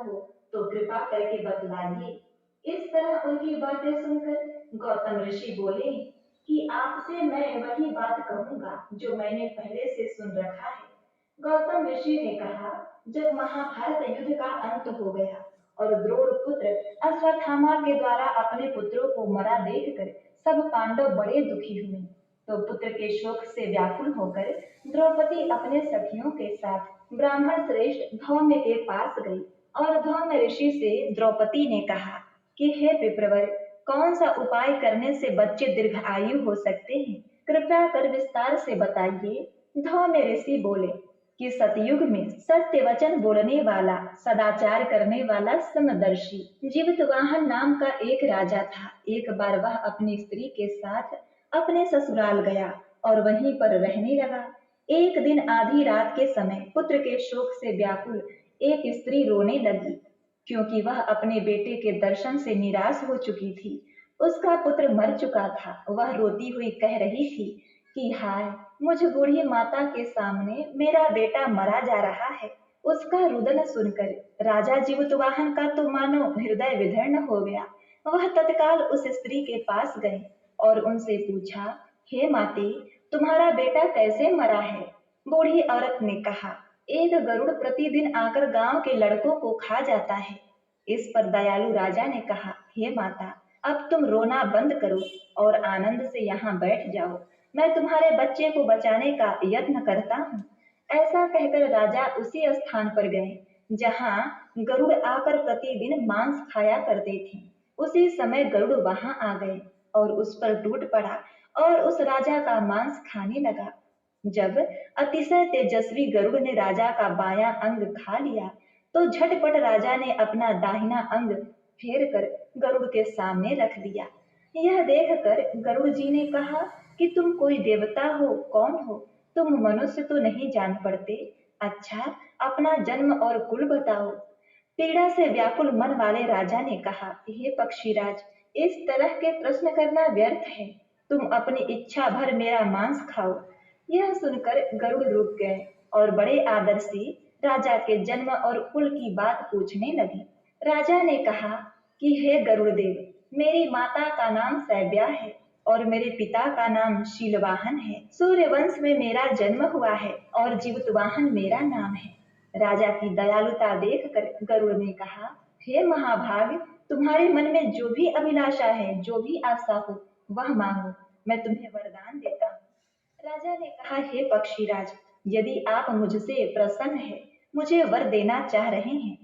हो तो कृपा करके बतलाइए। इस तरह उनकी बातें सुनकर गौतम ऋषि बोले कि आपसे मैं वही बात कहूंगा जो मैंने पहले से सुन रखा है। गौतम ऋषि ने कहा, जब महाभारत युद्ध का अंत हो गया और द्रोण पुत्र अश्वत्थामा के द्वारा अपने पुत्रों को मरा देखकर सब पांडव बड़े दुखी हुए, तो पुत्र के शोक से व्याकुल होकर द्रौपदी अपने सखियों के साथ ब्राह्मण श्रेष्ठ धौम्य के पास गई और धौम्य ऋषि से द्रौपदी ने कहा कि हे विप्रवर, कौन सा उपाय करने से बच्चे दीर्घायु हो सकते हैं, कृपया कर विस्तार से बताइए। धौम्य ऋषि बोले कि सतयुग में सत्य वचन बोलने वाला, सदाचार करने वाला, समदर्शी जीवतवाहन नाम का एक राजा था। एक बार वह अपनी स्त्री के साथ अपने ससुराल गया और वहीं पर रहने लगा। एक दिन आधी रात के समय पुत्र के शोक से व्याकुल एक स्त्री रोने लगी, क्योंकि वह अपने बेटे के दर्शन से निराश हो चुकी थी। उसका पुत्र मर चुका था। वह रोती हुई कह रही थी कि हाय, मुझ बूढ़ी माता के सामने मेरा बेटा मरा जा रहा है। उसका रुदन सुनकर राजा जीवतवाहन का तो मानो हृदय विदीर्ण हो गया। वह तत्काल उस स्त्री के पास गए और उनसे पूछा, हे माते, तुम्हारा बेटा कैसे मरा है? बूढ़ी औरत ने कहा, एक गरुड़ प्रतिदिन आकर गांव के लड़कों को खा जाता है। इस पर दयालु राजा ने कहा, हे माता, अब तुम रोना बंद करो और आनंद से यहाँ बैठ जाओ। मैं तुम्हारे बच्चे को बचाने का यत्न करता हूँ। ऐसा कहकर राजा उसी स्थान पर गए जहाँ गरुड़ आकर प्रतिदिन मांस खाया करते थे। उसी समय गरुड़ वहां आ गए और उस पर टूट पड़ा और उस राजा का मांस खाने लगा। जब अतिशय तेजस्वी गरुड़ ने राजा का बायां अंग खा लिया, तो झटपट राजा ने अपना दाहिना अंग फेर कर गरुड़ के सामने रख दिया। यह देखकर गरुड़ जी ने कहा कि तुम कोई देवता हो, कौन हो? तुम मनुष्य तो नहीं जान पड़ते। अच्छा, अपना जन्म और कुल बताओ। पीड़ा से व्याकुल मन वाले राजा ने कहा, हे पक्षीराज, इस तरह के प्रश्न करना व्यर्थ है। तुम अपनी इच्छा भर मेरा मांस खाओ। यह सुनकर गरुड़ रुक गए और बड़े आदर से राजा के जन्म और कुल की बात पूछने लगे। राजा ने कहा कि हे गरुड़देव, मेरी माता का नाम सैव्या है और मेरे पिता का नाम शीलवाहन है। सूर्यवंश में मेरा जन्म हुआ है और जीवतवाहन मेरा नाम है। राजा की दयालुता देखकर गरुड़ ने कहा, हे महाभाग, तुम्हारे मन में जो भी अभिलाषा है, जो भी आशा हो, वह मांगो, मैं तुम्हें वरदान देता हूँ। राजा ने कहा, हे पक्षीराज, यदि आप मुझसे प्रसन्न है, मुझे वर देना चाह रहे हैं,